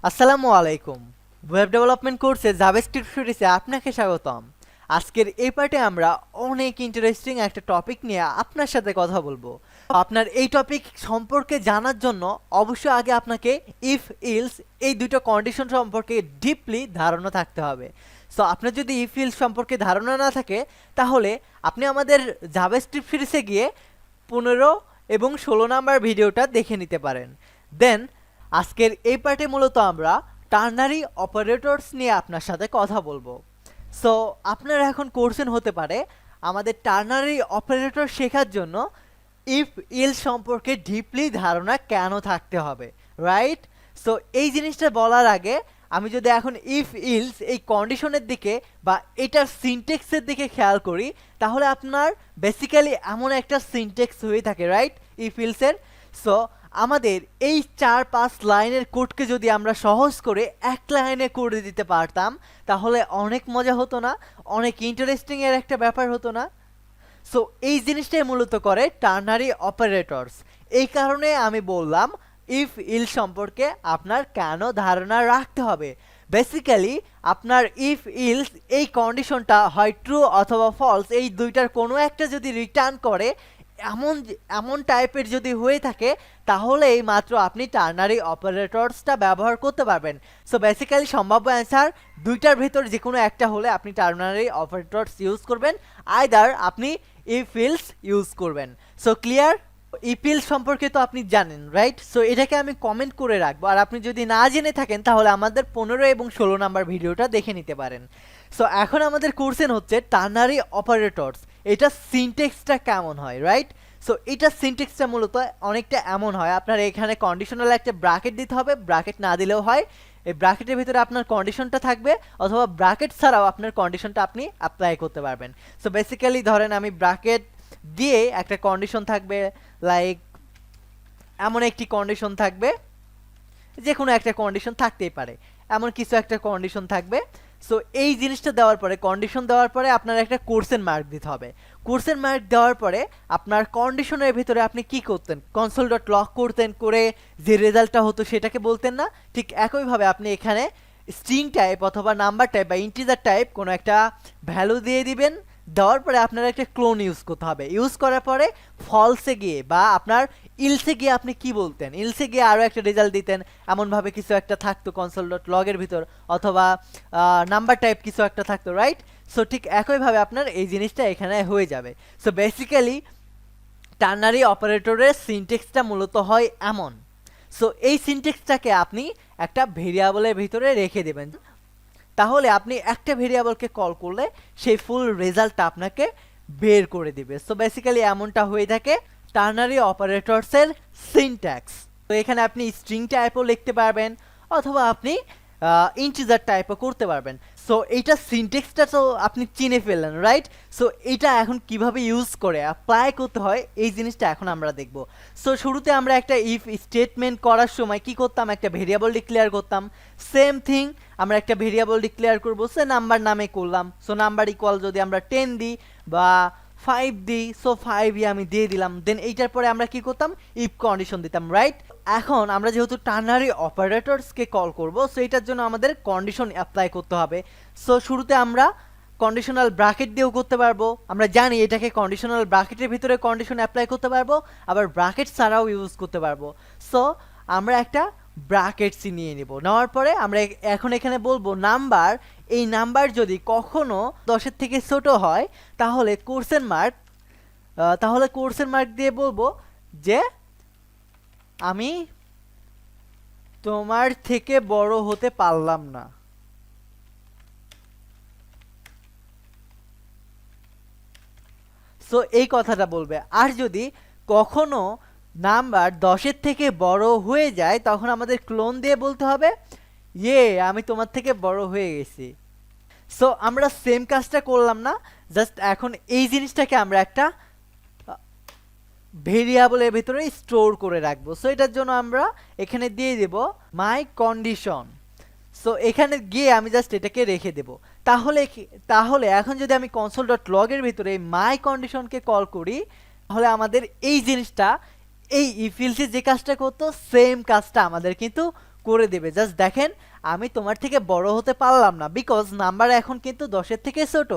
আসসালামু আলাইকুম। Web development কোর্সে জাভাস্ক্রিপ্ট সিরিজে আপনাকে স্বাগতম। আজকের এই পার্টে আমরা অনেক ইন্টারেস্টিং একটা টপিক নিয়ে আপনার সাথে কথা বলবো। আপনার এই টপিক সম্পর্কে জানার জন্য অবশ্যই আগে আপনাকে ইফ ইলস এই দুটো কন্ডিশন সম্পর্কে ডিপলি ধারণা থাকতে হবে। সো আপনার যদি ইফ ইলস সম্পর্কে ধারণা না থাকে তাহলে আপনি আমাদের জাভাস্ক্রিপ্ট সিরিজে গিয়ে 15 এবং 16 নাম্বার ভিডিওটা দেখে নিতে পারেন। দেন আজকের এই পার্টে মূলত আমরা টার্নারি অপারেটরস নিয়ে আপনার সাথে কথা বলবো। সো আপনারা এখন কোশ্চেন হতে পারে আমাদের টার্নারি অপারেটর শেখার জন্য ইফ ইল সম্পর্কে ডিপলি ধারণা কেন থাকতে হবে, রাইট? সো এই জিনিসটা বলার আগে আমি যদি এখন ইফ ইলস এই কন্ডিশনের দিকে বা এটার সিনটেক্সের দিকে খেয়াল করি তাহলে আপনার বেসিক্যালি এমন একটা সিনটেক্স হয়ে থাকে, রাইট? ইফ ইলসের সো আমাদের এই 4-5 লাইনের কোডকে যদি আমরা সহজ করে এক লাইনে করে দিতে পারতাম তাহলে অনেক মজা হতো না? অনেক ইন্টারেস্টিং এর একটা ব্যাপার হতো না? সো এই জিনিসটাই মূলত করে টার্নারি অপারেটরস। এই কারণে আমি বললাম ইফ ইল সম্পর্কে আপনার কেন ধারণা রাখতে হবে। বেসিক্যালি আপনার ইফ ইলস এই কন্ডিশনটা হয় ট্রু অথবা ফলস, এই দুইটার কোনো একটা যদি রিটার্ন করে এমন এমন টাইপের যদি হয়ে থাকে তাহলেই মাত্র আপনি টার্নারি অপারেটরসটা ব্যবহার করতে পারবেন। সো বেসিক্যালি সম্ভাব্য অ্যান্সার দুইটার ভেতর যে কোনো একটা হলে আপনি টার্নারি অপারেটরস ইউজ করবেন, আইদার আপনি ইফ ইলস ইউজ করবেন। So clear? ইফ ইলস সম্পর্কে তো আপনি জানেন, রাইট? সো এটাকে আমি কমেন্ট করে রাখবো, আর আপনি যদি না জেনে থাকেন তাহলে আমাদের 15 এবং 16 নাম্বার ভিডিওটা দেখে নিতে পারেন। সো এখন আমাদের কোশ্চেন হচ্ছে টার্নারি অপারেটরস, এটা সিনটেক্সটা কেমন হয়, রাইট? সো এটা সিনটেক্সটা মূলত অনেকটা এমন হয়, আপনার এখানে কন্ডিশনাল একটা ব্র্যাকেট দিতে হবে, ব্র্যাকেট না দিলেও হয়। এই ব্র্যাকেটের ভিতরে আপনার কন্ডিশনটা থাকবে অথবা ব্র্যাকেট ছাড়াও আপনার কন্ডিশনটা আপনি অ্যাপ্লাই করতে পারবেন। সো বেসিক্যালি ধরেন আমি ব্র্যাকেট দিয়ে একটা কন্ডিশন থাকবে, লাইক এমন একটি কন্ডিশন থাকবে, যে কোনো একটা কন্ডিশন থাকতেই পারে, এমন কিছু একটা কন্ডিশন থাকবে। সো এই জিনিসটা দেওয়ার পরে, কন্ডিশন দেওয়ার পরে আপনার একটা কোশ্চেন মার্ক দিতে হবে। কোশ্চেন মার্ক দেওয়ার পরে আপনার কন্ডিশনের ভিতরে আপনি কি করতেন? কনসোল ডট লগ করতেন, করে যে রেজাল্টটা হতো সেটাকে বলতেন না? ঠিক একইভাবে আপনি এখানে স্ট্রিং টাইপ অথবা নাম্বার টাইপ বা ইন্টিজার টাইপ কোনো একটা ভ্যালু দিয়ে দিবেন। দেওয়ার পরে আপনার একটা ক্লোন ইউজ করতে হবে। ইউজ করার পরে ফলসে গিয়ে বা আপনার ইলসে গিয়ে আপনি কি বলতেন? ইলসে গিয়ে আরও একটা রেজাল্ট দিতেন, এমনভাবে কিছু একটা থাকতো কনসোল ডট লগের ভিতর, অথবা নাম্বার টাইপ কিছু একটা থাকতো, রাইট? সো ঠিক একইভাবে আপনার এই জিনিসটা এখানে হয়ে যাবে। সো বেসিক্যালি টার্নারি অপারেটরের সিনটেক্সটা মূলত হয় এমন। সো এই সিনটেক্সটাকে আপনি একটা ভেরিয়েবলের ভিতরে রেখে দেবেন, তাহলে আপনি একটা ভেরিয়েবলকে কল করলে সেই ফুল রেজাল্টটা আপনাকে বের করে দিবে। সো বেসিক্যালি এমনটা হয়ে থাকে টার্নারি অপারেটরসের সিনট্যাক্স। তো এখানে আপনি স্ট্রিং টাইপও লিখতে পারবেন অথবা আপনি ইন্টিজার টাইপও করতে পারবেন। সো এইটা সিনট্যাক্সটা তো আপনি চিনে ফেললেন, রাইট? সো এটা এখন কিভাবে ইউজ করে অ্যাপ্লাই করতে হয় এই জিনিসটা এখন আমরা দেখব। সো শুরুতে আমরা একটা ইফ স্টেটমেন্ট করার সময় কি করতাম? একটা ভেরিয়েবল ডিক্লেয়ার করতাম। সেম থিং আমরা একটা ভেরিয়েবল ডিক্লেয়ার করবো, সে নাম্বার নামে করলাম। সো নাম্বার ইকুয়াল যদি আমরা 10 দিই বা 5 দিই, সো 5ই আমি দিয়ে দিলাম। দেন এইটার পরে আমরা কি করতাম? ইফ কন্ডিশন দিতাম, রাইট? এখন আমরা যেহেতু টার্নারি অপারেটরসকে কল করব, সো এটার জন্য আমাদের কন্ডিশন অ্যাপ্লাই করতে হবে। সো শুরুতে আমরা কন্ডিশনাল ব্র্যাকেট দিয়েও করতে পারবো, আমরা জানি এটাকে কন্ডিশনাল ব্র্যাকেটের ভিতরে কন্ডিশন অ্যাপ্লাই করতে পারবো, আবার ব্র্যাকেট ছাড়াও ইউজ করতে পারবো। সো আমরা একটা ব্র্যাকেটসই নিয়ে নিব। নেওয়ার পরে আমরা এখন এখানে বলবো নাম্বার, এই নাম্বার যদি কখনো 10-এর থেকে ছোট হয় তাহলে কোশ্চেন মার্ক দিয়ে বলবো যে আমি তোমার থেকে বড় হতে পারলাম না। সো এই কথাটা বলবে। আর যদি কখনো নাম্বার 10-এর থেকে বড় হয়ে যায় তখন আমাদের ক্লোন দিয়ে বলতে হবে আমি তোমার থেকে বড় হয়ে গেছি। সো আমরা সেম কাজটা করলাম না, জাস্ট এখন এই জিনিসটাকে আমরা একটা ভেরিয়েবলের ভিতরে স্টোর করে রাখবো। সো এটার জন্য আমরা এখানে দিয়ে দেব মাই কন্ডিশন। সো এখানে গিয়ে আমি জাস্ট এটাকে রেখে দেব। তাহলে এখন যদি আমি কনসোল ডট লগের ভিতরে মাই কন্ডিশনকে কল করি তাহলে আমাদের এই জিনিসটা, এই ইফ ইলসে যে কাজটা করতো সেম কাজটা আমাদের কিন্তু করে দেবে। জাস্ট দেখেন আমি তোমার থেকে বড় হতে পারলাম না, বিকজ নাম্বার এখন কিন্তু 10-এর থেকে ছোট।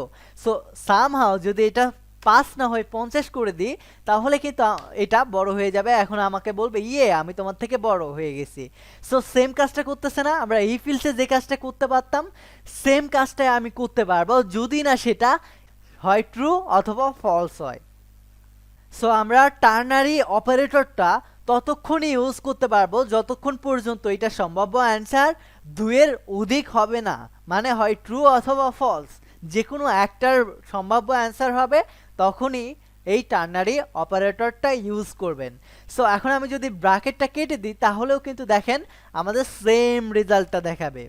সো সামহাও যদি এটা 5 না হয় 50 করে দিই, তাহলে কিন্তু এটা বড় হয়ে যাবে। এখন আমাকে বলবে ইয়ে আমি তোমার থেকে বড় হয়ে গেছি। সো সেম কাজটা করতেছে না? আমরা এই ফিল্ডে যে কাজটা করতে পারতাম সেম কাজটাই আমি করতে পারবো, যদি না সেটা হয় ট্রু অথবা ফলস হয়। সো আমরা টার্নারি অপারেটরটা ততক্ষণই ইউজ করতে পারবো যতক্ষণ পর্যন্ত এটা সম্ভাব্য অ্যান্সার 2-এর অধিক হবে না, মানে হয় ট্রু অথবা ফলস, যে কোনো একটার সম্ভাব্য অ্যান্সার হবে তখনই এই টার্নারি অপারেটরটা ইউজ করবেন। সো এখন আমি যদি ব্র্যাকেটটা কেটে দিই তাহলেও কিন্তু দেখেন আমাদের সেম রেজাল্টটা দেখাবে।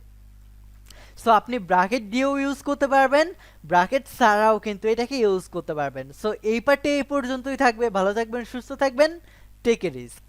সো আপনি ব্র্যাকেট দিয়েও ইউজ করতে পারবেন, ব্র্যাকেট ছাড়াও কিন্তু এটাকে ইউজ করতে পারবেন। সো এই পার্টে এই পর্যন্তই থাকবে। ভালো থাকবেন, সুস্থ থাকবেন, টেক এ রিস্ক।